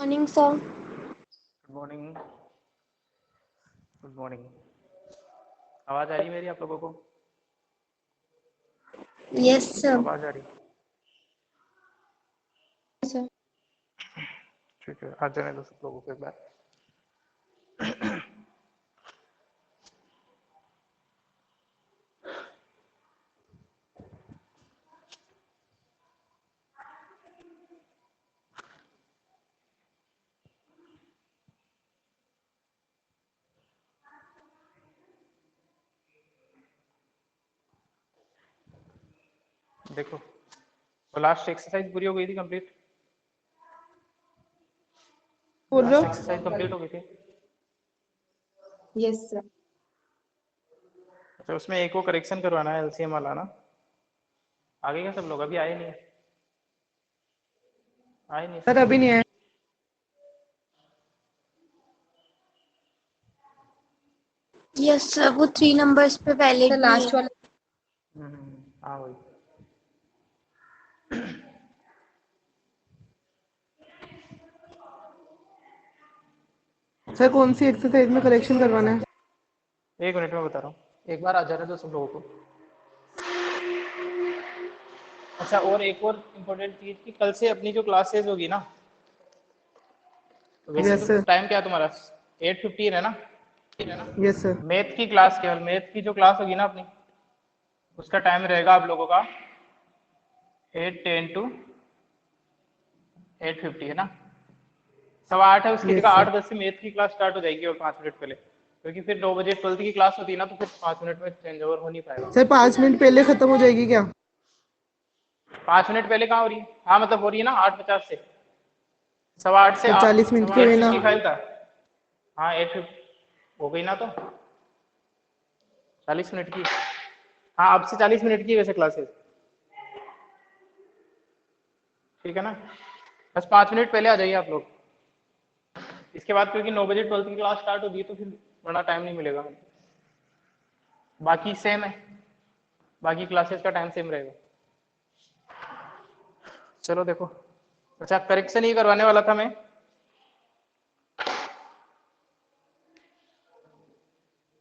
Morning sir. Good morning. Good morning. आवाज आ रही है मेरी आप लोगों को? Yes sir. आवाज आ रही? सर ठीक है, आ जाने दो सब लोगों को एक बार। देखो, तो लास्ट एक्सरसाइज पूरी हो गई थी कंप्लीट? बोल रहे लास्ट हो? एक्सरसाइज कंप्लीट हो गई थी? Yes sir. अच्छा, उसमें एक वो करेक्शन करवाना है, एलसीएम वाला ना। आगे क्या सब लोग अभी आए नहीं? आए नहीं सर सब? अभी नहीं आया। यस सर, वो 3 नंबर्स पे वैलिड सर नहीं लास्ट है। वाला हाँ वही। सर कौन सी एक्सरसाइज में करेक्शन करवाना है? एक मिनट में बता रहा हूँ, एक बार आ जाने दो सब लोगों को। अच्छा, और एक और इम्पोर्टेंट चीज कि कल से अपनी जो क्लासेस होगी ना, तो वैसे यस तो सर। टाइम क्या है तुम्हारा? 8:15 है ना? Yes sir. मैथ की क्लास, केवल मैथ की जो क्लास होगी ना अपनी, उसका टाइम रहेगा आप लोगों का 8:10 to 8:50 है ना? 8:15 है, उसकी जगह यस सर। 8:10 से मैथ की क्लास स्टार्ट हो जाएगी और 5 मिनट पहले, क्योंकि फिर 9 बजे 12th की क्लास होती है ना, तो फिर 5 मिनट में चेंज ओवर हो नहीं पाएगा। सर 5 मिनट पहले खत्म हो जाएगी क्या? 5 मिनट पहले कहाँ हो रही है? हाँ मतलब हो रही है ना, 8:50 से 8:15 से सर 40 मिनट की हुई ना? 8:55 था। हाँ 8 हो गई ना, तो 40 मिनट की। हाँ अब से 40 मिनट की है वैसे क्लासेस, ठीक है ना? बस 5 मिनट पहले आ जाइए आप लोग। इसके बाद क्योंकि 9 बजे 12th की क्लास स्टार्ट होगी, तो फिर बड़ा टाइम नहीं मिलेगा। बाकी सेम है, बाकी क्लासेस का टाइम सेम रहेगा। चलो देखो, अच्छा करेक्शन ही करवाने वाला था मैं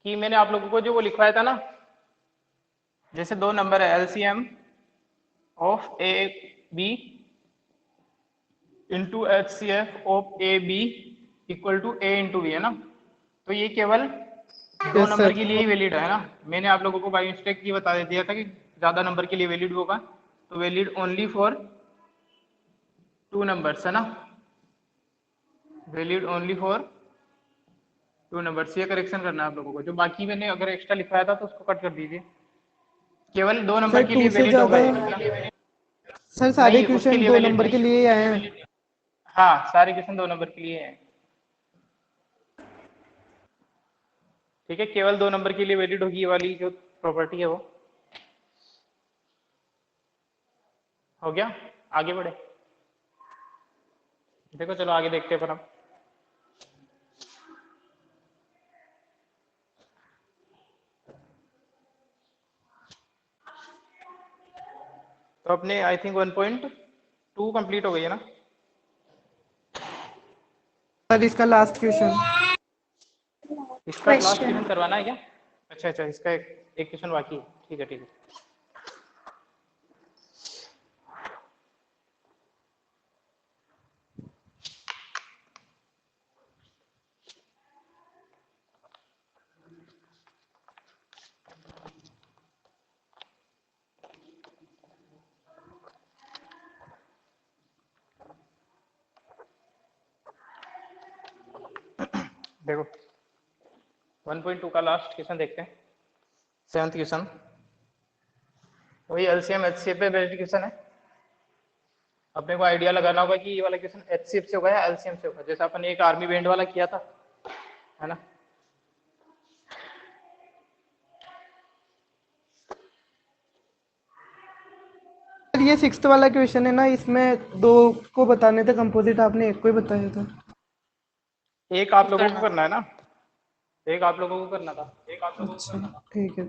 कि मैंने आप लोगों को जो वो लिखवाया था ना, जैसे 2 नंबर है, LCM of A B into HCF of A B equal to A into B, है ना? तो ये केवल 2 यस नंबर सर। के लिए ही वैलिड है ना? मैंने आप लोगों को बाई मिस्टेक ये बता दिया था कि ज्यादा नंबर के लिए वैलिड होगा, तो वैलिड ओनली फॉर 2 नंबर्स, है ना? Valid only for 2 numbers. ये करेक्शन करना है आप लोगों को। जो बाकी मैंने अगर एक्स्ट्रा लिखवाया था तो उसको कट कर दीजिए, केवल 2 नंबर सर के लिए 2 से वैलिड होगा ज्यादा। ये, है ना? सर सारे नहीं, उसके क्वेश्चन लिए 2 नंबर के वैलिड, लिए ही आए हैं। हाँ सारे क्वेश्चन 2 नंबर के लिए हैं, ठीक है? केवल 2 नंबर के लिए वैलिड होगी ये वाली जो प्रॉपर्टी है वो। हो गया? आगे बढ़े? देखो चलो आगे देखते हैं पर हम। तो अपने आई थिंक 1.2 कंप्लीट हो गई है ना? सर इसका लास्ट क्वेश्चन। इसका लास्ट क्वेश्चन। क्वेश्चन करवाना है क्या? अच्छा अच्छा, इसका एक क्वेश्चन बाकी है, ठीक है ठीक है। देखो 1.2 का लास्ट क्वेश्चन देखते हैं, 7th क्वेश्चन। वही एलसीएम एचसीएफ पे बेस्ड क्वेश्चन है। अपने को आइडिया लगाना होगा कि ये वाला क्वेश्चन एचसीएफ से होगा या एलसीएम से होगा, जैसे अपन एक आर्मी बैंड वाला किया था, है ना? सर ये 6th वाला क्वेश्चन है ना, इसमें 2 को बताने थे कंपोजिट, आपने एक को ही बताया था। एक आप लोगों को करना है ना, एक आप लोगों को करना था। अच्छा ठीक है।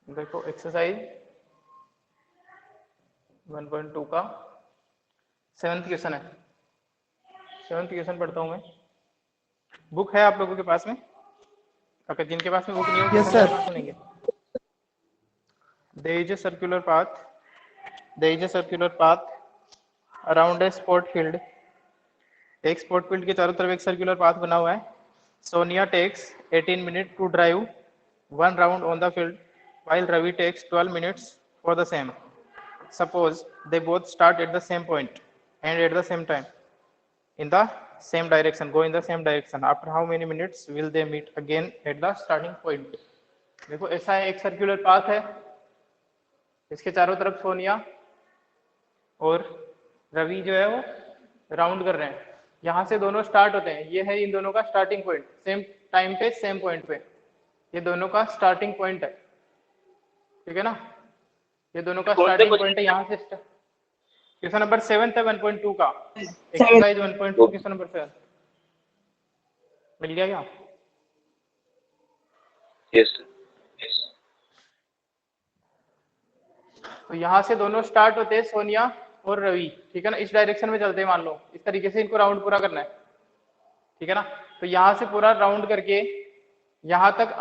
देखो एक्सरसाइज 1.2 का 7th क्वेश्चन है। 7th क्वेश्चन पढ़ता हूँ मैं। बुक है आप लोगों के पास में? अगर जिनके पास में बुक नहीं हो यस क्वेश्चन सर। सुनेंगे। There is a circular path. There is a circular path around a sport field. एक स्पोर्ट फील्ड के चारों तरफ एक सर्कुलर पाथ बना हुआ है। Sonia takes 18 minute to drive 1 round on the field while Ravi takes 12 minutes for the same. Suppose they both start at the same point and at the same time in the same direction, go in the same direction. After how many minutes will they meet again at the starting point? देखो ऐसा है, एक circular path है, इसके चारों तरफ सोनिया और रवि जो है वो राउंड कर रहे हैं। यहाँ से दोनों स्टार्ट होते हैं, ये है इन दोनों का स्टार्टिंग पॉइंट, सेम टाइम पे सेम पॉइंट पे, ये दोनों का स्टार्टिंग पॉइंट है, ठीक है ना। ये दोनों का स्टार्टिंग पॉइंट है यहाँ से। क्वेश्चन नंबर 7 है 1.2 का, एक्सरसाइज 1.2 क्वेश्चन नंबर 7 मिल गया क्या? यस। तो यहाँ से दोनों स्टार्ट होते हैं सोनिया और रवि, ठीक है ना। इस डायरेक्शन में चलते हैं, मान लो इस तरीके से इनको राउंड पूरा करना है, ठीक है ना। तो यहाँ से पूरा राउंड करके यहाँ तक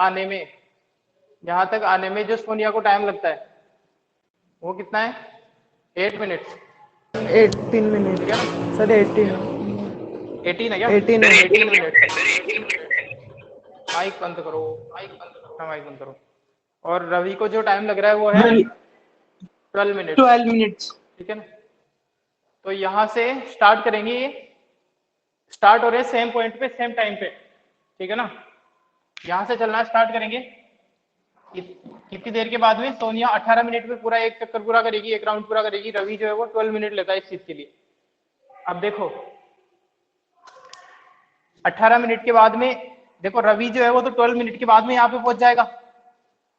आने में जो सोनिया को टाइम लगता है वो कितना है? 8 मिनट्स। 18 मिनट ठीक है ना सर। 18 है क्या? 18 मिनट। माइक बंद करो, माइक बंद करो। और रवि को जो टाइम लग रहा है वो है 12 मिनट्स, ठीक है ना। तो यहाँ से स्टार्ट करेंगे, स्टार्ट हो रहे हैं सेम पॉइंट पे सेम टाइम पे, ठीक है ना। यहाँ से चलना स्टार्ट करेंगे। कितनी देर के बाद में? सोनिया 18 मिनट में पूरा एक चक्कर पूरा करेगी, एक राउंड पूरा करेगी। रवि जो है वो 12 मिनट लेता है इस चीज के लिए। अब देखो 18 मिनट के बाद में, देखो रवि जो है वो तो 12 मिनट के बाद में यहाँ पे पहुंच जाएगा,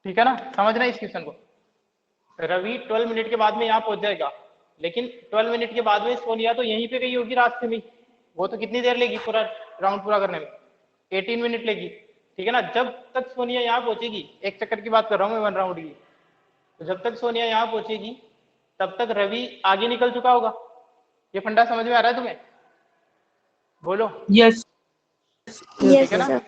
ठीक है ना। समझना इस क्वेश्चन को, रवि 12 मिनट के बाद में यहाँ पहुंच जाएगा, लेकिन 12 मिनट के बाद में सोनिया तो यहीं पे गई होगी रास्ते में। वो तो कितनी देर लेगी पूरा राउंड पूरा करने में? 18 मिनट लेगी, ठीक है ना। जब तक सोनिया यहाँ पहुंचेगी, एक चक्कर की बात कर रहा हूँ मैं, 1 राउंड की, तो जब तक सोनिया यहाँ पहुंचेगी तब तक रवि आगे निकल चुका होगा। ये फंडा समझ में आ रहा है तुम्हें? बोलो। यस ठीक है ना।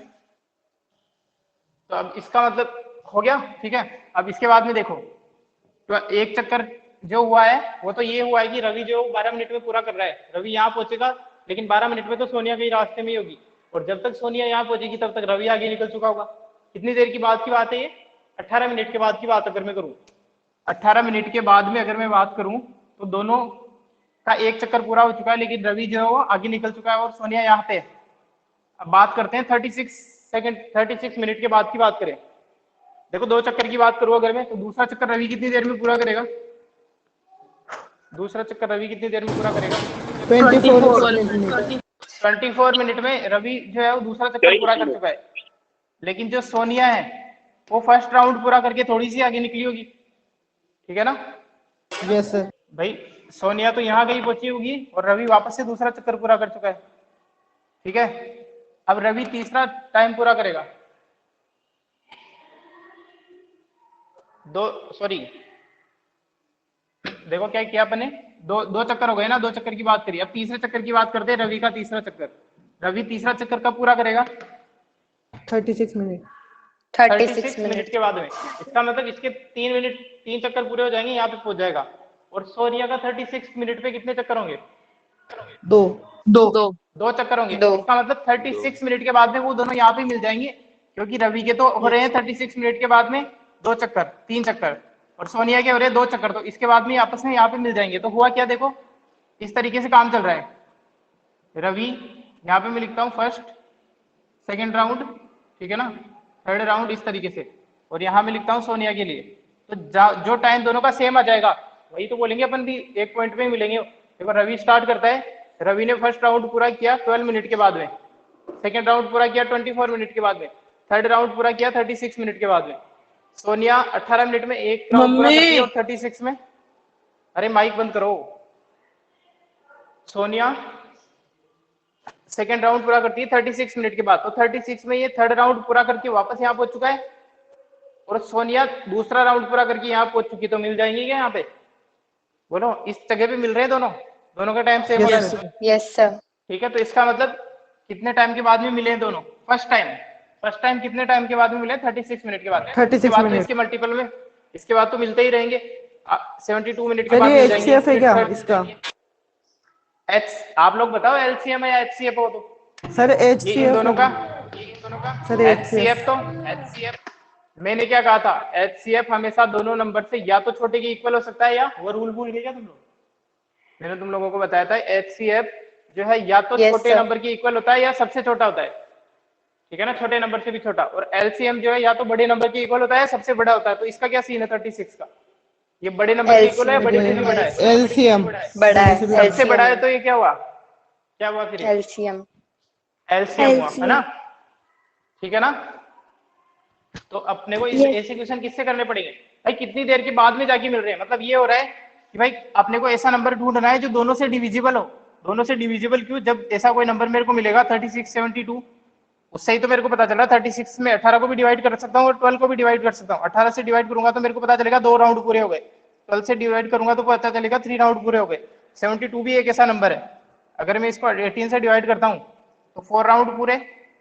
तो अब इसका मतलब हो गया, ठीक है। अब इसके बाद में देखो, तो एक चक्कर जो हुआ है वो तो ये हुआ है कि रवि जो 12 मिनट में पूरा कर रहा है। रवि यहाँ पहुंचेगा, लेकिन 12 मिनट में तो सोनिया कहीं रास्ते में ही होगी, और जब तक सोनिया यहाँ पहुंचेगी तब तक रवि आगे निकल चुका होगा। कितनी देर की बात की बात है ये? 18 मिनट के बाद की बात अगर मैं करूँ, 18 मिनट के बाद में अगर मैं बात करूँ तो दोनों का एक चक्कर पूरा हो चुका है, लेकिन रवि जो है वो आगे निकल चुका है और सोनिया यहाँ पे। अब बात करते हैं 36 मिनट के बाद की बात करें। देखो 2 चक्कर की बात करूँ अगर मैं, तो दूसरा चक्कर रवि कितनी देर में पूरा करेगा? दूसरा चक्कर रवि कितनी देर में पूरा करेगा? 24 मिनट में रवि जो है वो दूसरा चक्कर पूरा कर चुका है। लेकिन जो सोनिया है वो फर्स्ट राउंड पूरा करके थोड़ी सी आगे निकली होगी, ठीक है ना। Yes sir. भाई सोनिया तो यहाँ गई पहुंची होगी और रवि वापस से दूसरा चक्कर पूरा कर चुका है, ठीक है। अब रवि तीसरा टाइम पूरा करेगा। देखो क्या किया अपने, दो चक्कर हो गए ना, 2 चक्कर की बात करी। अब तीसरे चक्कर की बात करते हैं, रवि का तीसरा चक्कर। रवि तीसरा चक्कर कब पूरा करेगा? 36 मिनट। 36 मिनट के बाद में। इसका मतलब इसके 3 चक्कर पूरे हो जाएंगे, यहाँ पे पहुंच जाएगा। और सोनिया का 36 मिनट पे कितने चक्कर होंगे? 2 चक्कर होंगे। इसका मतलब 36 मिनट के बाद में वो दोनों यहाँ पे मिल जाएंगे, क्योंकि रवि के तो हो रहे हैं 36 मिनट के बाद में 2 चक्कर, 3 चक्कर, और सोनिया के हो रहे हैं 2 चक्कर। तो इसके बाद में आपस में यहाँ पे मिल जाएंगे। तो हुआ क्या, देखो इस तरीके से काम चल रहा है। रवि यहाँ पे मैं लिखता हूँ फर्स्ट, सेकेंड राउंड, ठीक है ना, थर्ड राउंड, इस तरीके से। और यहाँ मैं लिखता हूँ सोनिया के लिए। तो जो टाइम दोनों का सेम आ जाएगा वही तो बोलेंगे अपन भी, एक पॉइंट पे मिलेंगे। देखो रवि स्टार्ट करता है, रवि ने फर्स्ट राउंड पूरा किया 12 मिनट के बाद में, सेकेंड राउंड पूरा किया 24 मिनट के बाद में, थर्ड राउंड पूरा किया 36 मिनट के बाद में। सोनिया 18 मिनट में एक राउंड पूरा करती है और 36 में, अरे माइक बंद करो। सोनिया सेकेंड राउंड पूरा करती है 36 मिनट के बाद। तो 36 में ये थर्ड राउंड पूरा करके वापस यहाँ पहुंच चुका है, और सोनिया दूसरा राउंड पूरा करके यहाँ पहुंच चुकी, तो मिल जाएंगी क्या यहाँ पे? बोलो, इस जगह पे मिल रहे हैं दोनों, दोनों का टाइम सेम Yes, है। sir. Yes, sir. ठीक है, तो इसका मतलब कितने टाइम के बाद में मिले हैं दोनों? फर्स्ट टाइम कितने टाइम के बाद में मिले? 36 मिनट के बाद। 36 इसके बाद तो मिनट। इसके मल्टीपल में, इसके बाद तो मिलते ही रहेंगे, 72 मिनट के सर बाद ये मिल जाएंगे। HCF है क्या इसका? आप लोग बताओ एलसीएम है या एचसीएफ हो? तो सर ये इन HCF दोनों है। का, सर एचसीएफ तो मैंने क्या कहा था, एचसीएफ हमेशा दोनों नंबर से या तो छोटे के इक्वल हो सकता है, या वो रूल भूल गए क्या तुम लोग? मैंने तुम लोगों को बताया था एचसीएफ जो है या तो Yes, छोटे sir. नंबर की इक्वल होता है या सबसे छोटा होता है। ठीक है ना, छोटे नंबर से भी छोटा। और एलसीएम जो है या तो बड़े नंबर की इक्वल होता है या सबसे बड़ा होता है। तो इसका क्या सीन है 36 का? ये बड़े नंबर की इक्वल है, बड़ी से भी बड़ा है? LCM बड़ा है, सबसे बड़ा है, LCM. तो ये क्या हुआ? क्या हुआ फिर? LCM. एलसीएम हुआ, है ना? LCM. ठीक है ना? तो अपने को इस Yes. ऐसे क्वेश्चन किससे करने पड़ेंगे भाई? कितनी देर के बाद में जाके मिल रहे हैं, मतलब ये हो रहा है कि भाई अपने को ऐसा नंबर ढूंढना है जो दोनों से डिविजिबल हो। दोनों से डिविजिबल क्यों? जब ऐसा कोई नंबर मेरे को मिलेगा 36, 72, उससे ही तो मेरे को पता चला 36 में 18 को भी डिवाइड कर सकता हूँ और 12 को भी डिवाइड कर सकता हूँ। 18 से डिवाइड करूंगा तो मेरे को पता चलेगा 2 राउंड पूरे हो गए। 12 से डिवाइड करूंगा तो पता चलेगा 3 राउंड पूरे हो गए। 72 भी एक ऐसा नंबर है, अगर मैं इसको 18 से डिवाइड करता हूँ तो 4 राउंड पूरे,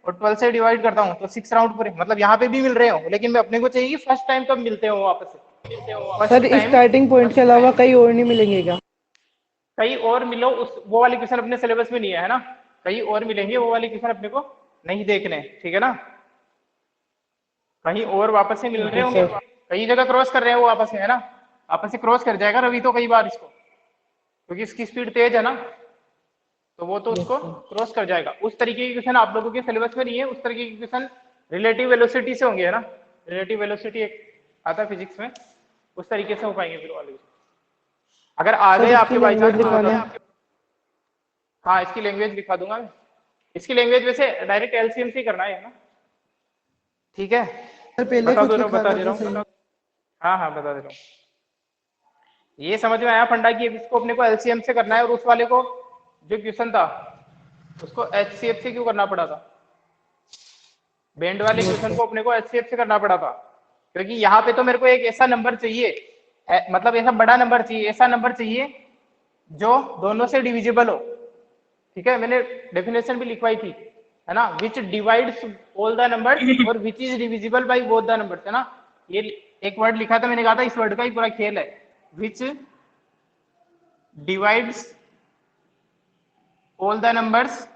और 12 से डिवाइड करता हूँ तो 6 राउंड पूरे। मतलब यहाँ पे भी मिल रहे हो, लेकिन मैं अपने को चाहिए कि फर्स्ट टाइम कब मिलते हो वापस से। Sir first time starting point के अलावा कहीं और नहीं मिलेंगे क्या? कहीं और मिलो, उस वो वाले क्वेश्चन अपने सिलेबस में नहीं है ना, कहीं और मिलेंगे, वो वाले क्वेश्चन अपने को नहीं देखने। ठीक है ना, कहीं और वापस से मिल रहे होंगे, कई जगह क्रॉस कर रहे हैं वो आपस में, है ना? आपस से क्रॉस कर जाएगा रवि तो कई बार इसको, क्योंकि इसकी स्पीड तेज है ना, तो वो तो उसको क्रॉस कर जाएगा। उस तरीके के क्वेश्चन आप लोगों के सिलेबस में नहीं है। उस तरीके के क्वेश्चन रिलेटिव वेलोसिटी से होंगे, है ना? रिलेटिव वेलोसिटी एक आता है फिजिक्स में, उस तरीके से हो पाएंगे फिर वाले। अगर आ गए आपके बाई चांस तो मतलब, हाँ इसकी लैंग्वेज दिखा दूंगा मैं। इसकी लैंग्वेज वैसे डायरेक्ट एलसीएम से ही करना है ना? ठीक है, सर पहले बता कुछ दे रहा लिखा था हूँ। हाँ हाँ बता दे रहा हूँ। ये समझ में आया फंडा कि इसको अपने को एलसीएम से करना है, और उस वाले को जो क्वेश्चन था उसको एचसीएफ से क्यों करना पड़ा था? बैंड वाले क्वेश्चन को अपने को एचसीएफ से करना पड़ा था, क्योंकि यहाँ पे तो मेरे को एक ऐसा नंबर चाहिए, मतलब ऐसा बड़ा नंबर चाहिए, ऐसा नंबर चाहिए जो दोनों से डिविजिबल हो। ठीक है, मैंने डेफिनेशन भी लिखवाई थी, है ना? Which divides all the numbers और which is divisible by both the numbers, है ना? ये एक वर्ड लिखा था, मैंने कहा था इस वर्ड का ही पूरा खेल है। विच डिवाइड्स ऑल द नंबर्स,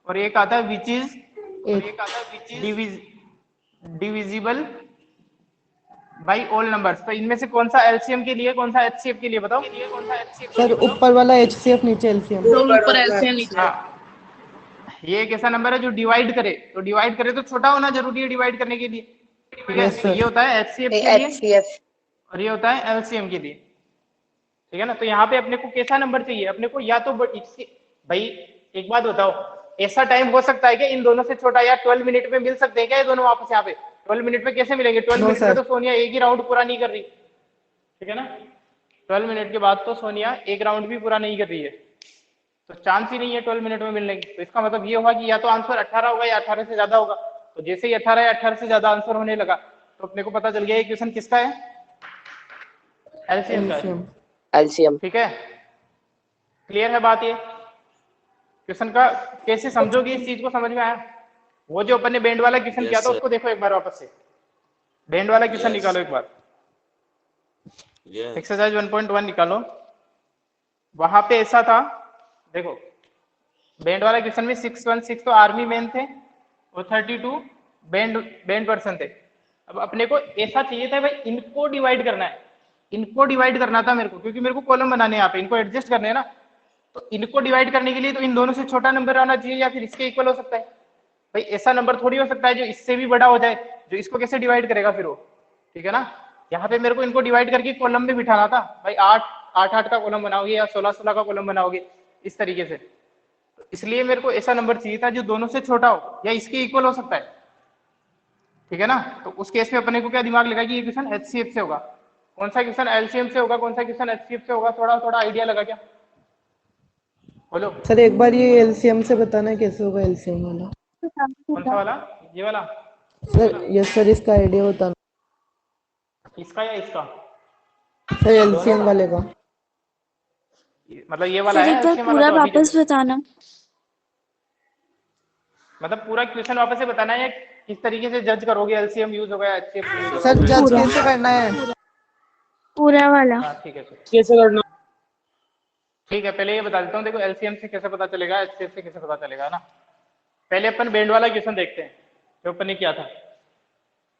और एक आता है विच is divisible bye all numbers. तो इनमें से कौन सा एलसीएम के लिए, कौन सा एचसीएफ के लिए बताओ? सर ऊपर वाला HCF नीचे LCM। ऊपर LCM नीचे. हाँ, ये एक ऐसा नंबर है जो डिवाइड करे, तो डिवाइड करे तो छोटा होना जरूरी है डिवाइड करने के लिए। ठीक है, Yes, तो sir. ये होता है एचसीएफ के लिए HCF. और ये होता है एलसीएम के लिए। ठीक है ना, तो यहाँ पे अपने को कैसा नंबर चाहिए? अपने को या तो भाई एक बात बताओ, ऐसा टाइम हो सकता है क्या इन दोनों से छोटा, या 12 मिनट में मिल सकते हैं क्या ये दोनों वापस? यहाँ पे 12 मिनट में कैसे मिलेंगे? 12 No, मिनट में sir. तो सोनिया एक ही राउंड पूरा नहीं कर रही। ठीक है ना, 12 मिनट के बाद तो सोनिया एक राउंड भी पूरा नहीं कर रही है, तो चांस ही नहीं है 12 मिनट में मिलने की। तो इसका मतलब ये होगा कि या तो आंसर 18 होगा या 18 से ज्यादा होगा। तो जैसे ही 18 या 18 से ज्यादा आंसर होने लगा तो अपने को पता चल गया ये क्वेश्चन किसका है? एलसीएम का है। LCM. ठीक है, क्लियर है बात? ये क्वेश्चन का कैसे समझोगे इस चीज को, समझ में आया? वो जो अपन ने बैंड वाला क्वेश्चन किया था उसको देखो एक बार वापस से, बैंड वाला क्वेश्चन निकालो एक बार। एक्सरसाइज 1.1 निकालो, वहां पे ऐसा था, देखो बैंड वाला क्वेश्चन में 616 तो आर्मी मैन थे और 32 बैंड पर्सन थे। अब अपने को ऐसा चाहिए था भाई, इनको डिवाइड करना है, इनको डिवाइड करना था मेरे को, क्योंकि मेरे को कॉलम बनाने हैं यहाँ पे, इनको एडजस्ट करने हैं ना। तो इनको डिवाइड करने के लिए तो इन दोनों से छोटा नंबर आना चाहिए या फिर इसके इक्वल हो सकता है। भाई ऐसा नंबर थोड़ी हो सकता है जो इससे भी बड़ा हो जाए, जो इसको कैसे डिवाइड करेगा फिर वो? ठीक है ना, यहाँ पे मेरे को इनको डिवाइड करके कॉलम में बिठाना था। भाई 8 का कॉलम बनाओगे या 16 का कॉलम बनाओगे, इस तरीके से। तो इसलिए मेरे को ऐसा नंबर चाहिए था जो दोनों से छोटा हो या इसके इक्वल हो सकता है। ठीक है ना, तो उस केस में अपने को क्या दिमाग लगा कि ये क्वेश्चन एचसीएफ से होगा। कौन सा क्वेश्चन एलसीएम से होगा, कौन सा क्वेश्चन एचसीएफ से होगा? थोड़ा थोड़ा आइडिया लगा क्या? बोलो सर एक बार ये LCM से बताना कैसे होगा LCM वाला। कौन सा वाला? ये वाला? सर यस सर, इसका आइडिया बताना। इसका या इसका? सर एलसीएम वाले का। मतलब ये वाला सर है एक बार एलसीएम वाला, पूरा तो अभी वापस बताना। मतलब पूरा क्वेश्चन वापस से बताना है, किस तरीके से जज करोगे एलसीएम यूज होगा एचसीएफ यूज होगा? सर जज पूरा कैसे करना है? पूरा वाला। हाँ ठीक है सर, कैसे करना? ठीक है। पहले ये बता देता हूँ, देखो एलसीएम से कैसे पता चलेगा, एचसीएफ से कैसे पता चलेगा ना। पहले अपन बैंड वाला क्वेश्चन देखते हैं जो अपन ने किया था।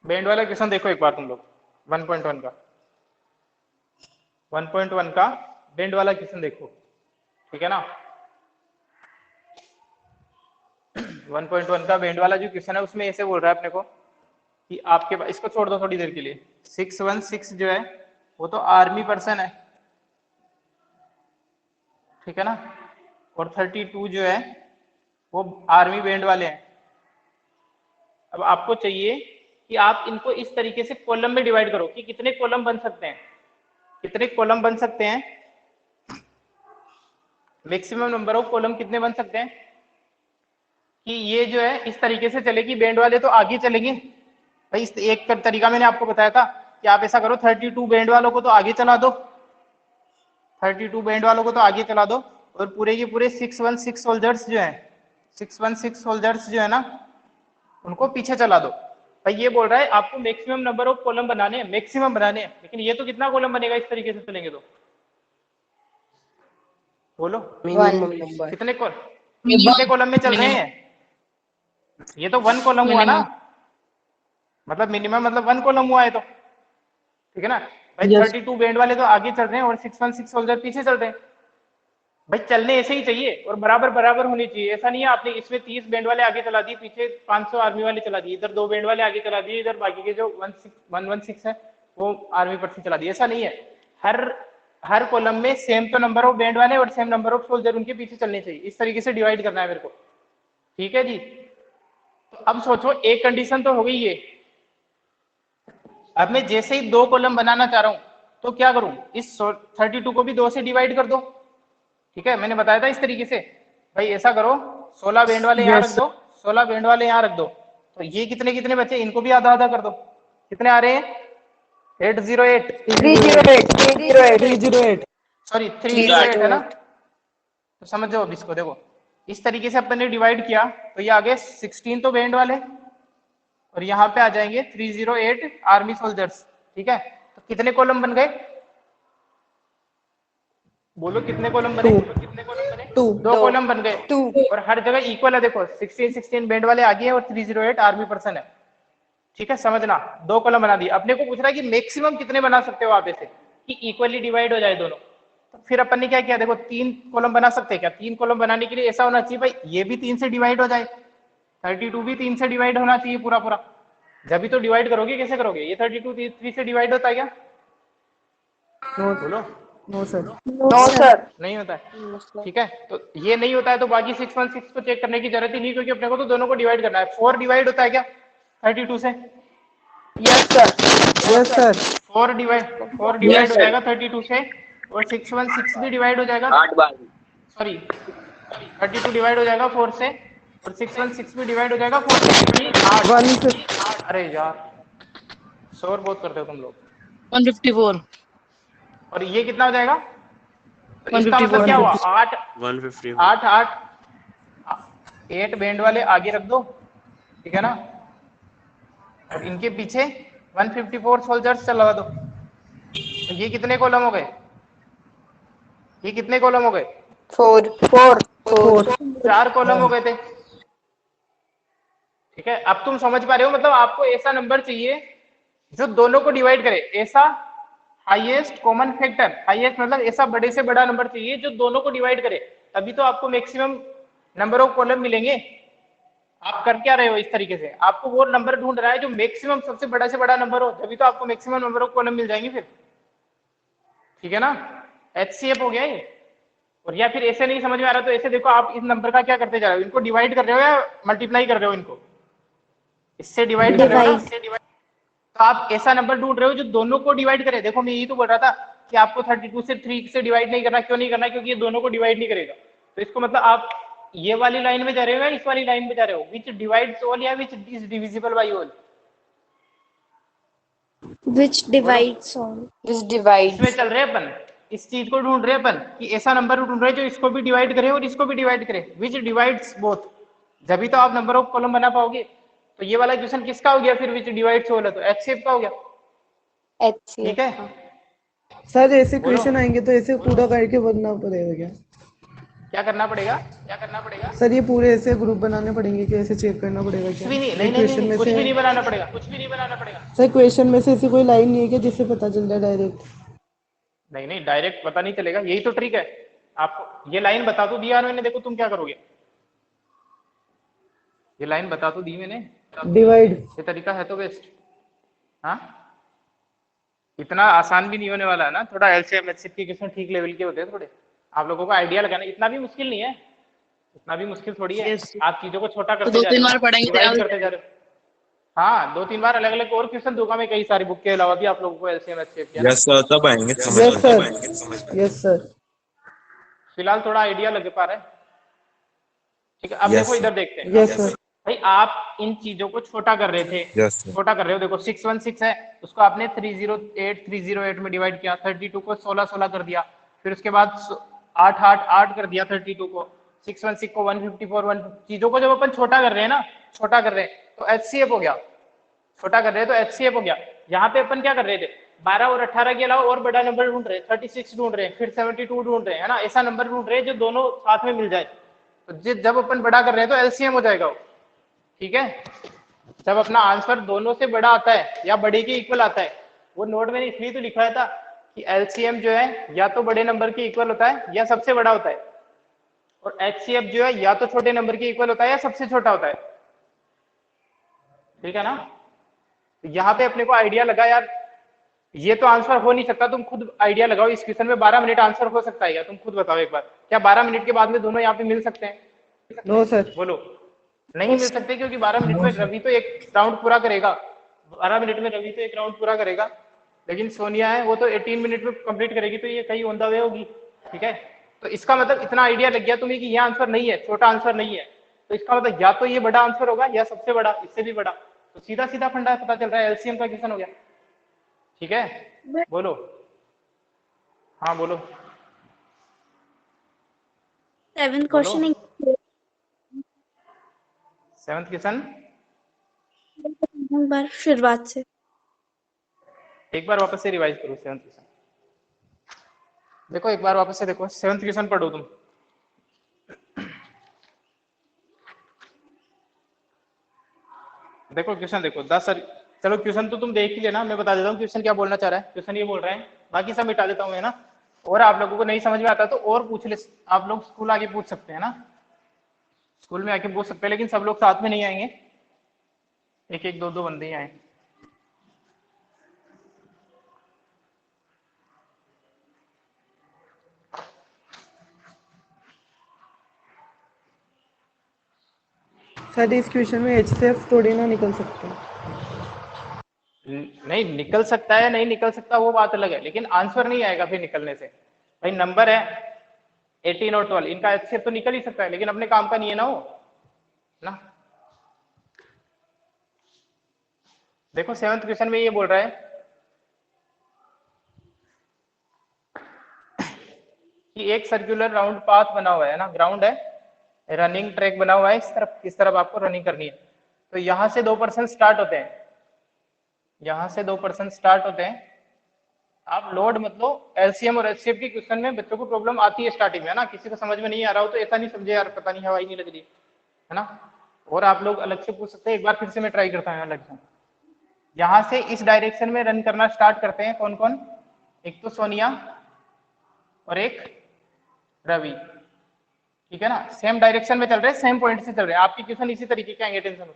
बैंड वाला क्वेश्चन देखो एक बार तुम लोग, 1.1 का 1.1 का बैंड वाला क्वेश्चन देखो, ठीक है ना। 1.1 का बैंड वाला जो क्वेश्चन है उसमें ऐसे बोल रहा है अपने को कि आपके पास, इसको छोड़ दो थोड़ी देर के लिए, 616 जो है वो तो आर्मी पर्सन है, ठीक है ना, और 32 जो है वो आर्मी बैंड वाले हैं। अब आपको चाहिए कि आप इनको इस तरीके से कॉलम में डिवाइड करो कि कितने कॉलम बन सकते हैं, कितने कॉलम बन सकते हैं, मैक्सिमम नंबर ऑफ कॉलम कितने बन सकते हैं, कि ये जो है इस तरीके से चले कि बैंड वाले तो आगे चलेंगे भाई। इस एक तरीका मैंने आपको बताया था कि आप ऐसा करो, 32 बैंड वालों को तो आगे चला दो, 32 बैंड वालों को तो आगे चला दो, और पूरे के पूरे 616 सोल्जर्स जो है, 616 सोल्जर्स जो है ना उनको पीछे चला दो। भाई ये बोल रहा है आपको मैक्सिमम नंबर ऑफ कॉलम बनाने हैं, मैक्सिमम बनाने हैं, लेकिन ये तो कितना कॉलम बनेगा इस तरीके से चलेंगे तो? बोलो मिनिमम नंबर कितने कॉलम में चल रहे हैं? ये तो 1 कॉलम हुआ ना, मतलब मिनिमम मतलब 1 कॉलम हुआ है तो, ठीक है ना भाई। Yes. 32 बैंड वाले तो आगे चल रहे हैं और 616 सोल्जर पीछे चल रहे हैं। भाई चलने ऐसे ही चाहिए और बराबर बराबर होनी चाहिए। ऐसा नहीं है आपने इसमें 30 बैंड वाले आगे चला दिए, पीछे 500 आर्मी वाले चला दिए, इधर 2 बैंड वाले आगे चला दिए, इधर बाकी के जो 116 है वो आर्मी पर्सन चला दिए। ऐसा नहीं है, हर कॉलम में सेम तो नंबर ऑफ बैंड वाले और सेम नंबर ऑफ सोल्जर उनके पीछे चलने चाहिए। इस तरीके से डिवाइड करना है मेरे को, ठीक है जी। तो अब सोचो, एक कंडीशन तो हो गई ये। अब मैं जैसे ही 2 कॉलम बनाना चाह रहा हूं तो क्या करूं, इस 32 को भी 2 से डिवाइड कर दो, ठीक है। मैंने बताया था इस तरीके से, भाई ऐसा करो 16 बैंड वाले यहाँ रख दो, 16 बैंड वाले यहाँ रख दो, तो ये कितने कितने बचे, इनको भी आधा आधा कर दो। कितने आ रहे हैं? 808 308 सॉरी 308 है ना। तो समझ जाओ अब इसको, देखो इस तरीके से अपन ने डिवाइड किया तो ये आगे 16 तो बैंड वाले और यहाँ पे आ जाएंगे 308 आर्मी सोल्जर्स, ठीक है। तो कितने कॉलम बन गए, बोलो कितने कॉलम बने? टू 2 कॉलम बन गए और हर जगह इक्वल है। देखो 16 बैंड वाले आगे है और 308 आर्मी पर्सन है, ठीक है। समझना, 2 कॉलम बना दिए। अपने को पूछ रहा है कि मैक्सिमम कितने बना सकते हो आप ऐसे कि इक्वली डिवाइड हो जाए दोनों। तो फिर अपन ने क्या किया, देखो 3 कॉलम बना सकते हैं क्या? 3 कॉलम बनाने के लिए ऐसा होना चाहिए भाई, ये भी 3 से डिवाइड हो जाए, 32 भी 3 से डिवाइड होना चाहिए पूरा पूरा। जब भी तो डिवाइड करोगे, कैसे करोगे? ये 32 3 से डिवाइड होता है क्या? बोलो। No sir. No sir. नहीं होता है, ठीक है। तो ये नहीं होता है तो बाकी 616 को चेक करने की जरूरत ही नहीं, क्योंकि अपने को तो दोनों को डिवाइड करना है। 4 डिवाइड होता है क्या 32 से? Yes sir. 4 डिवाइड हो जाएगा 32 से, और 616 भी डिवाइड हो जाएगा, 8 बार सॉरी 32 डिवाइड हो जाएगा 4 से, और 616 भी डिवाइड हो जाएगा 4 से, यानी 8। अरे यार शोर बहुत करते हो तुम लोग। 154 और ये कितना हो जाएगा? तो इसका मतलब क्या हुआ? 8 8 8 8 बैंड वाले आगे रख दो, ठीक है ना, और इनके पीछे 154 सोल्जर्स चलवा दो। तो ये कितने कॉलम हो गए? ये कितने कॉलम हो गए? 4 कॉलम हो गए थे, ठीक है। अब तुम समझ पा रहे हो, मतलब आपको ऐसा नंबर चाहिए जो दोनों को डिवाइड करे, ऐसा हाईएस्ट कॉमन फैक्टर, हाईएस्ट मतलब ऐसा बड़े से बड़ा नंबर चाहिए जो दोनों को डिवाइड करे, तभी तो आपको मैक्सिमम नंबर ऑफ कॉलम मिलेंगे। आप कर क्या रहे हो इस तरीके से? आपको वो नंबर ढूंढ रहा है जो मैक्सिमम सबसे बड़ा से बड़ा नंबर हो, तभी तो आपको मैक्सिमम नंबर ऑफ कॉलम मिल जाएंगे फिर, ठीक है ना। एचसीएफ हो गया ये। और या फिर ऐसे नहीं समझ में आ रहा तो ऐसे देखो, आप इस नंबर का क्या करते जा रहे हो, इनको डिवाइड कर रहे हो या मल्टीप्लाई कर रहे हो? इनको इससे डिवाइड कर रहे हो ना। तो आप ऐसा नंबर ढूंढ रहे हो जो दोनों को डिवाइड करे। देखो मैं यही तो बोल रहा था कि आपको 32 से 3 से डिवाइड नहीं करना। क्यों नहीं करना? क्योंकि ये दोनों को डिवाइड नहीं करेगा। तो इसको मतलब आप ये वाली लाइन में जा रहे हो या इस वाली लाइन में जा रहे हो? विच डिवाइड्स ऑल या विच is divisible bye all? Which divides all. Which इसमें divides. चल रहे अपन, इस चीज को ढूंढ रहे अपन कि ऐसा नंबर ढूंढ रहे जो इसको भी डिवाइड करे और इसको भी डिवाइड करे, विच डिवाइड्स बोथ। जब भी तो आप नंबर ऑफ कॉलम बना पाओगे। तो ये वाला इक्वेशन किसका हो गया फिर, विच डिवाइड्स होल है तो HCF का हो गया। ठीक HCF. है, सर ऐसे बोलो। क्वेश्चन आएंगे तो ऐसे पूरा करके बनना पड़ेगा क्या? क्या करना पड़ेगा, क्या करना पड़ेगा? सर ये पूरे ऐसे ग्रुप बनाने पड़ेंगे कि ऐसे चेक करना पड़ेगा कुछ क्या? भी नहीं, एक नहीं नहीं क्वेश्चन नहीं, में कुछ से भी नहीं बनाना पड़ेगा, कुछ भी नहीं बनाना पड़ेगा। सर क्वेश्चन में से ऐसी कोई लाइन नहीं है क्या जिससे पता चल जाए डायरेक्ट? नहीं नहीं, डायरेक्ट पता नहीं चलेगा, यही तो ट्रिक है। आपको ये लाइन बता तो दिया मैंने, देखो तुम क्या करोगे। ये लाइन बता तो दी मैंने, डिवाइड। ये तरीका है तो बेस्ट। हाँ, इतना आसान भी नहीं होने वाला है ना, थोड़ा एलसीएम एचसीएफ के क्वेश्चन ठीक लेवल के होते हैं थोड़े। आप लोगों को आइडिया लगाना इतना भी मुश्किल नहीं है, इतना भी मुश्किल थोड़ी है। Yes. आप चीजों को छोटा तो करते दो जा तीन रहे बार हो, पढ़ेंगे तो डिवाइड याद हो करते जा रहे हो। हाँ, 2-3 बार अलग अलग और क्वेश्चन दूंगा मैं, कई सारी बुक के अलावा भी आप लोगों को एलसीएम एचसीएफ के। यस सर, तब आएंगे समझ यस में। Sir, yes sir. फिलहाल थोड़ा आइडिया लग पा रहा है। ठीक है, अब Yes, देखो sir. इधर देखते हैं। Yes sir. भाई आप इन चीजों को छोटा कर रहे थे, Yes, sir. छोटा कर रहे हो। देखो 616 है, उसको आपने 308 में डिवाइड किया, 32 को 16 कर दिया, फिर उसके बाद 8 कर दिया 32 को, 616 को 154 150। चीजों को जब अपन छोटा कर रहे हैं ना, छोटा कर रहे हैं तो HCF हो गया। छोटा कर रहे हैं तो HCF हो गया। यहाँ पे अपन क्या कर रहे थे, 12 और 18 के अलावा और बड़ा नंबर ढूंढ रहे हैं, 36 ढूंढ रहे हैं, फिर 72 ढूंढ रहे हैं, है ना। ऐसा नंबर ढूंढ रहे हैं जो दोनों साथ में मिल जाए। तो जब अपन बड़ा कर रहे हैं तो LCM हो जाएगा वो। ठीक है, जब अपना आंसर दोनों से बड़ा आता है या बड़े के इक्वल आता है, वो नोट मैंने इसलिए तो लिखा था कि LCM जो है या तो बड़े नंबर के इक्वल होता है या सबसे बड़ा होता है, और HCF जो है या तो छोटे नंबर के इक्वल होता है या सबसे छोटा होता है। ठीक है ना। तो यहाँ पे अपने को आइडिया लगा यार, ये तो आंसर हो नहीं सकता। तुम खुद आइडिया लगाओ, इस क्वेश्चन में 12 मिनट आंसर हो सकता है क्या? तुम खुद बताओ एक बार, क्या 12 मिनट के बाद में दोनों यहाँ पे मिल सकते हैं? No sir. बोलो। नहीं मिल सकते, क्योंकि 12 मिनट में रवि तो एक राउंड पूरा करेगा, 12 मिनट में रवि तो एक राउंड पूरा करेगा, लेकिन सोनिया है वो तो 18 मिनट में कंप्लीट करेगी, तो ये कहीं ऑन द वे होगी। ठीक है, तो इसका मतलब इतना आइडिया लग गया तुम्हें कि ये आंसर नहीं है, छोटा आंसर नहीं है, तो इसका मतलब या तो ये बड़ा आंसर होगा या सबसे बड़ा, इससे भी बड़ा। तो सीधा सीधा फंडा पता चल रहा है, एलसीएम का क्वेश्चन हो गया। ठीक है, बोलो। हाँ बोलो। 7th बोलो। question. 7th क्वेश्चन एक बार शुरुआत से। एक बार वापस से रिवाइज करो। 7th क्वेश्चन देखो, एक बार वापस से देखो, 7th क्वेश्चन पढ़ो तुम। देखो क्वेश्चन देखो 10। चलो क्वेश्चन तो तुम देख ही लेना, मैं बता देता हूँ क्वेश्चन क्या बोलना चाह रहा है। क्वेश्चन ये बोल रहा है, बाकी सब मिटा देता हूँ मैं ना, और आप लोगों को नहीं समझ में आता तो और पूछ ले, आप लोग स्कूल आके पूछ सकते हैं ना, स्कूल में आके पूछ सकते हैं, लेकिन सब लोग साथ में नहीं आएंगे, एक एक दो दो बंदे ही आए। सर इस क्वेश्चन में HCF थोड़ी ना निकल सकते। नहीं निकल सकता है, नहीं निकल सकता वो बात अलग है, लेकिन आंसर नहीं आएगा फिर निकलने से। भाई नंबर है 18 और 12, इनका HCF तो निकल ही सकता है, लेकिन अपने काम का नहीं है ना वो, ना। देखो 7th क्वेश्चन में ये बोल रहा है कि एक सर्कुलर राउंड पाथ बना हुआ है ना, ग्राउंड है, रनिंग ट्रैक बना हुआ है, इस तरफ आपको रनिंग करनी है। तो यहाँ से 2% स्टार्ट होते हैं, यहाँ से 2% स्टार्ट होते हैं। आप लोड मतलब एलसीएम और एचसीएफ के क्वेश्चन में बच्चों को प्रॉब्लम आती है स्टार्टिंग में, है ना। किसी को समझ में नहीं आ रहा हो तो ऐसा नहीं समझे यार पता नहीं हवाई नहीं लग रही है ना, और आप लोग अलग से पूछ सकते हैं। एक बार फिर से मैं ट्राई करता हूँ अलग से। यहाँ से इस डायरेक्शन में रन करना स्टार्ट करते हैं कौन कौन, एक तो सोनिया और एक रवि। ठीक है ना, सेम डायरेक्शन में चल रहे हैं, सेम पॉइंट से चल रहे हैं। आपके क्वेश्चन इसी तरीके के आएंगे, टेंशन।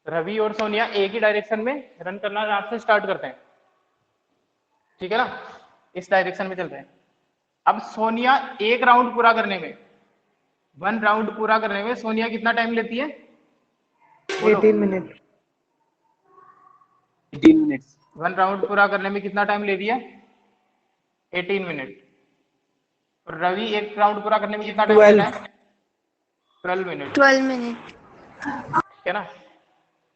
रवि और सोनिया एक ही डायरेक्शन में रन करना आपसे स्टार्ट करते हैं। ठीक है ना, इस डायरेक्शन में चल रहे हैं। अब सोनिया एक राउंड पूरा करने में, 1 राउंड पूरा करने में सोनिया कितना टाइम लेती है? 18 मिनट। 18 minutes. 1 राउंड पूरा करने में कितना टाइम ले रही है? 18 मिनट। और रवि एक राउंड पूरा करने में कितना टाइम लेता है? 12 मिनट। 12 minutes. ठीक है ना।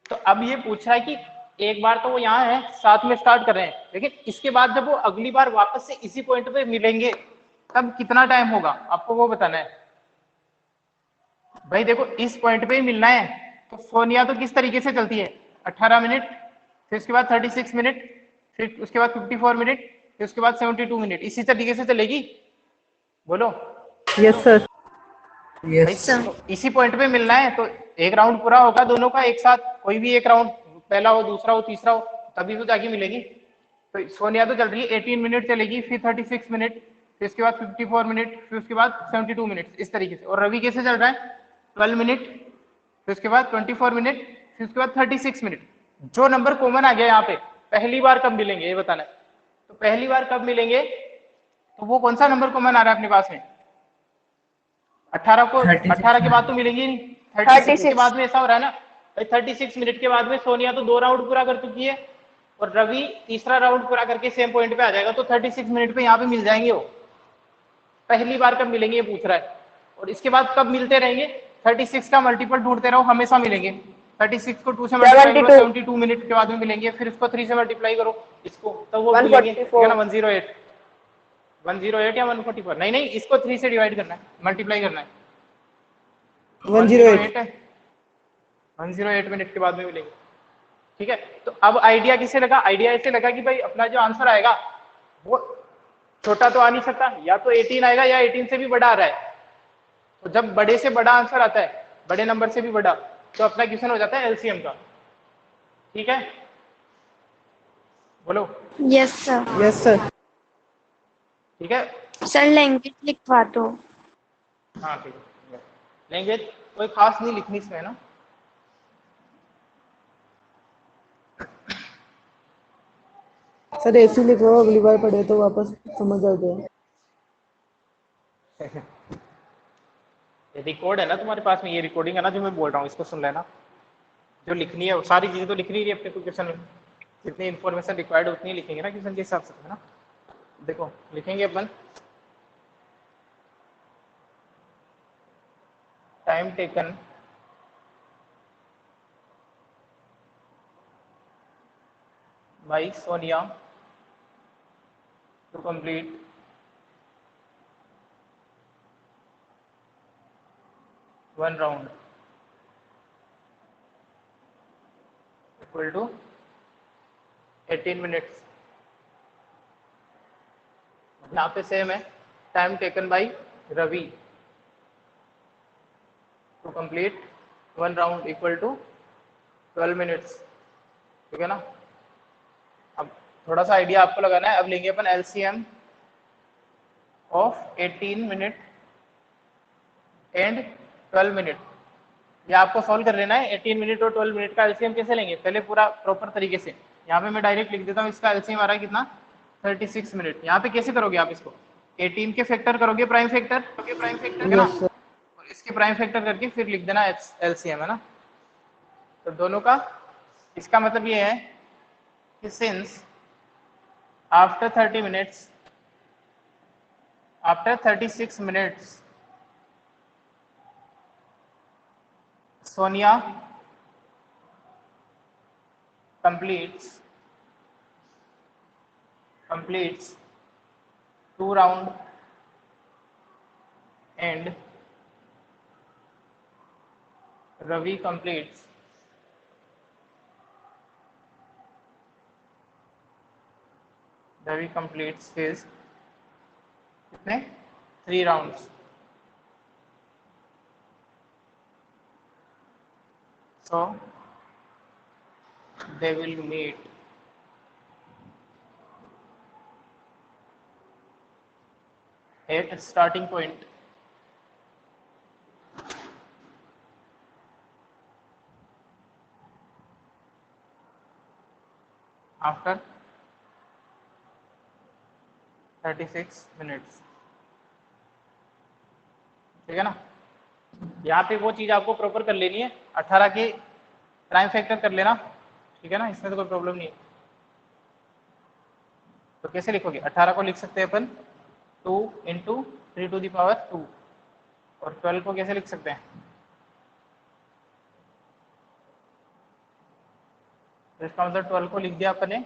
तो अब ये पूछ रहा है कि एक बार तो वो यहाँ है, साथ में स्टार्ट कर रहे हैं, लेकिन इसके बाद जब वो अगली बार वापस से इसी पॉइंट पे मिलेंगे तब कितना टाइम होगा आपको वो बताना है। भाई देखो इस पॉइंट पे ही मिलना है, तो सोनिया तो किस तरीके से चलती है, 18 मिनट, फिर उसके बाद 36 मिनट, फिर उसके बाद 54 मिनट, फिर उसके बाद 72 मिनट, इसी तरीके से चलेगी। बोलो। Yes sir. भाई तो इसी पॉइंट पे मिलना है, तो एक राउंड पूरा होगा दोनों का एक साथ, कोई भी एक राउंड, पहला हो, दूसरा हो, तीसरा हो, तभी तो जाके मिलेगी। तो सोनिया तो चल रही है 18 मिनट चलेगी, फिर 36 मिनट, फिर उसके बाद 54 मिनट, फिर उसके बाद 72 मिनट, इस तरीके से। और रवि कैसे चल रहा है, 12 मिनट, फिर उसके बाद 24 मिनट, फिर उसके बाद 36 मिनट। जो नंबर कॉमन आ गया यहाँ पे, पहली बार कब मिलेंगे ये बताना है। तो पहली बार कब मिलेंगे, तो वो कौन सा नंबर कॉमन आ रहा है अपने पास में, 18 को, 18 के बाद तो मिलेंगे नहीं, 36 के बाद में ऐसा हो रहा है ना भाई, 36 मिनट के बाद में सोनिया तो 2 राउंड पूरा कर चुकी है, और रवि तीसरा राउंड पूरा करके सेम पॉइंट पे आ जाएगा, तो 36 मिनट पे यहाँ पे मिल जाएंगे वो। पहली बार कब मिलेंगे ये पूछ रहा है, और इसके बाद कब मिलते रहेंगे, 36 का मल्टीपल ढूंढते रहो, हमेशा मिलेंगे। 36 को 2 से मल्टीप्लाई करो, 72 मिनट के बाद में मिलेंगे, फिर इसको 3 से मल्टीप्लाई करो इसको, तब वो मिलेंगे, ठीक है ना। 108, 108 या 144, नहीं नहीं, इसको 3 से डिवाइड करना है, मल्टीप्लाई करना है, 108। 108 मिनट के बाद में मिलेंगे, ठीक है। तो अब आइडिया किसे लगा, आइडिया ऐसे लगा कि भाई अपना जो आंसर आएगा वो छोटा तो आ नहीं सकता, या तो 18 आएगा या 18 से भी बड़ा आ रहा है। तो जब बड़े से बड़ा आंसर आता है, बड़े नंबर से भी बड़ा, तो अपना क्वेश्चन हो जाता है एलसीएम का, ठीक है। बोलो। Yes sir. Yes sir. ठीक है, सर लैंग्वेज लिखवा दो। हाँ ठीक है। लैंग्वेज कोई खास नहीं लिखनी इसमें, है ना। सर ऐसी लिखो, अगली बार पढ़े तो वापस समझ आ जाए। ये रिकॉर्ड है ना तुम्हारे पास में, ये रिकॉर्डिंग है ना जो मैं बोल रहा हूँ, इसको सुन लेना। जो लिखनी है सारी चीजें तो लिखनी ही है अपने को क्वेश्चन में, जितनी इन्फॉर्मेशन रिक्वायर्ड उतनी लिखेंगे ना क्वेश्चन के हिसाब से, है ना। देखो लिखेंगे अपन, time taken by Sonia to complete 1 round equal to 18 minutes. यहाँ पे सेम है, time taken by Ravi to complete 1 round equal to 12 minutes, ठीक है ना। अब थोड़ा सा आइडिया आपको लगाना है। अब लेंगे अपन LCM of 18 minute and 12 minute. ये आपको सॉल्व कर लेना है, 18 मिनट और 12 मिनट का एलसीएम कैसे लेंगे, पहले पूरा प्रॉपर तरीके से। यहाँ पे मैं डायरेक्ट लिख देता हूँ, इसका एलसीएम आ रहा है कितना, 36 मिनट। यहाँ पे कैसे करोगे आप इसको, 18 के फैक्टर करोगे, प्राइम फैक्टर, है ना, यस सर। और इसके प्राइम फैक्टर करके फिर लिख देना एलसीएम, है ना। तो दोनों का, इसका मतलब ये है कि since after 30 minutes, after 36 minutes Sonia completes 2 round and Ravi completes his कितने 3 rounds. So they will meet at starting point after 36 minutes, ठीक है ना। यहाँ पे वो चीज आपको प्रॉपर कर लेनी है, 18 के प्राइम फैक्टर कर लेना, ठीक है ना, इसमें तो कोई प्रॉब्लम नहीं है। तो कैसे लिखोगे, 18 को लिख सकते हैं अपन 2 इंटू 3 टू द पावर 2, और 12 को कैसे लिख सकते हैं, तो इसका मतलब 12 को लिख दिया अपने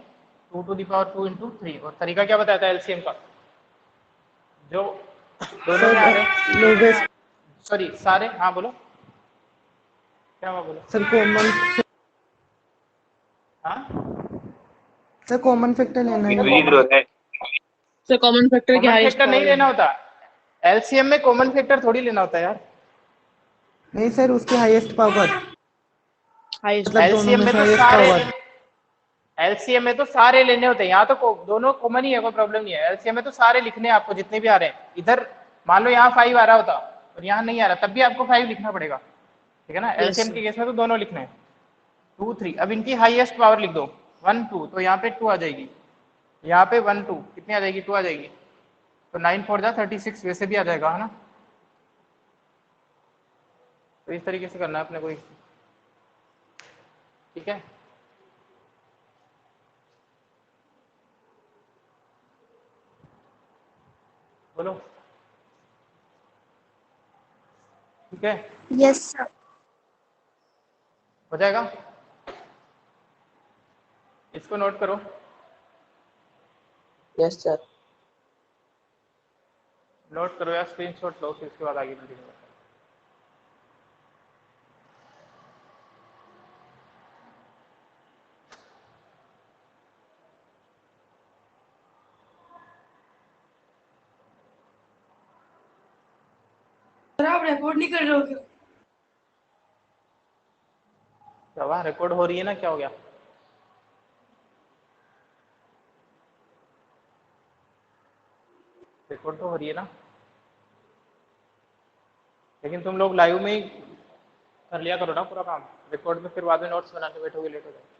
2 to the power 2 into 3। और तरीका क्या बताया था एलसीएम का, जो दोनों में आ रहे लोवेस्ट सॉरी सारे, हाँ बोलो क्या हुआ बोलो। सर कॉमन हाँ सर कॉमन फैक्टर लेना है। सर कॉमन फैक्टर क्या कॉमन है? फैक्टर नहीं लेना होता, एलसीएम में कॉमन फैक्टर थोड़ी लेना होता है यार। नहीं सर उसकी हाईएस्ट पावर, हाईएस्ट। मतलब दोनों एलसीएम में में से तो हाईएस्ट सारे पावर। एलसीएम में तो सारे लेने होते हैं, यहाँ तो दोनों कॉमन ही है, कोई प्रॉब्लम नहीं है। एलसीएम में तो सारे लिखने हैं आपको जितने भी आ रहे हैं। इधर मान लो यहाँ 5 आ रहा होता और यहाँ नहीं आ रहा, तब भी आपको 5 लिखना पड़ेगा, ठीक है ना। Yes, LCM sir. के केस में तो दोनों लिखने हैं, 2 3। अब इनकी हाईएस्ट पावर लिख दो 1 2, तो यहाँ पे 2 आ जाएगी, यहाँ पे 1 2 कितनी आ जाएगी, 2 आ जाएगी। तो 9 4 जा 36 वैसे भी आ जाएगा, है ना। तो इस तरीके से करना है अपने को, ठीक है। बोलो ठीक है, Yes, sir. हो जाएगा। इसको नोट करो, यस सर। नोट करो या स्क्रीनशॉट लो, फिर इसके बाद आगे बढ़ेंगे। आप रिकॉर्ड नहीं कर रहे हो क्या? क्या हुआ, रिकॉर्ड हो रही है ना, क्या हो गया। रिकॉर्ड तो हो रही है ना, लेकिन तुम लोग लाइव में ही कर लिया करो ना पूरा काम। रिकॉर्ड में फिर बाद में नोट्स बनाने बैठोगे, लेट हो जाएगा।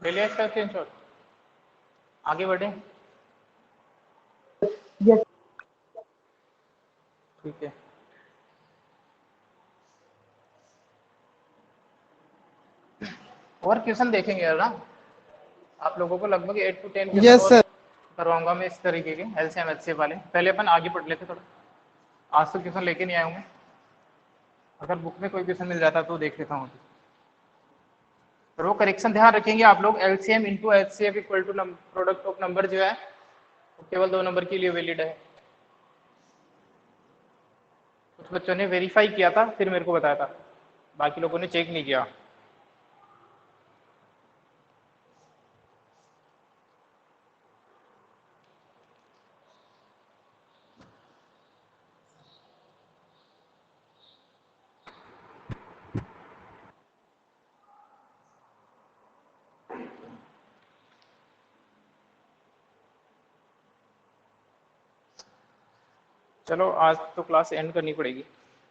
ले लिया इसका स्क्रीनशॉट, आगे बढ़े, ठीक है। और क्वेश्चन देखेंगे यार ना, आप लोगों को लगभग 8 to 10 क्वेश्चन यस और सर। करवाऊंगा मैं इस तरीके के एलसीएम एचसीएफ वाले। पहले अपन आगे पढ़ लेते थोड़ा, आज तो क्वेश्चन लेके नहीं आया हूँ मैं, अगर बुक में कोई क्वेश्चन मिल जाता तो देख लेता हूँ। तो वो करेक्शन ध्यान रखेंगे आप लोग, LCM into HCF equal to product of number जो है वो केवल 2 नंबर के लिए वैलिड है। कुछ बच्चों ने वेरीफाई किया था फिर मेरे को बताया था, बाकी लोगों ने चेक नहीं किया। चलो आज तो क्लास एंड करनी पड़ेगी,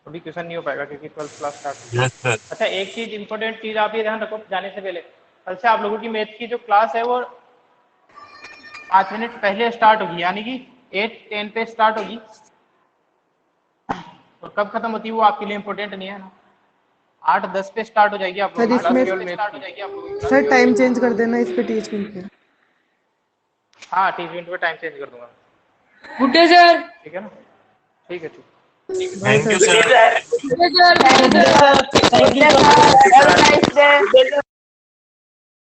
अभी क्वेश्चन नहीं हो पाएगा क्योंकि 12th क्लास स्टार्ट। अच्छा एक चीज इंपॉर्टेंट चीज आप ये ध्यान रखो जाने से पहले, कल से आप लोगों की मैथ की जो क्लास है वो 5 मिनट पहले स्टार्ट होगी, यानी कि 8:10 पे स्टार्ट होगी। और कब खत्म होती है वो आपके लिए इंपॉर्टेंट नहीं है ना, 8:10 पे स्टार्ट हो जाएगी आप सर लोगों की इसमें क्लास केवल मैथ की। सर टाइम चेंज कर देना इस पे टीच पे। हाँ 30 मिनट पे टाइम चेंज कर दूंगा, गुड डे सर। ठीक है ना, ठीक है ठीक। Bye sir. Good day sir. Good day, sir. Have a nice day.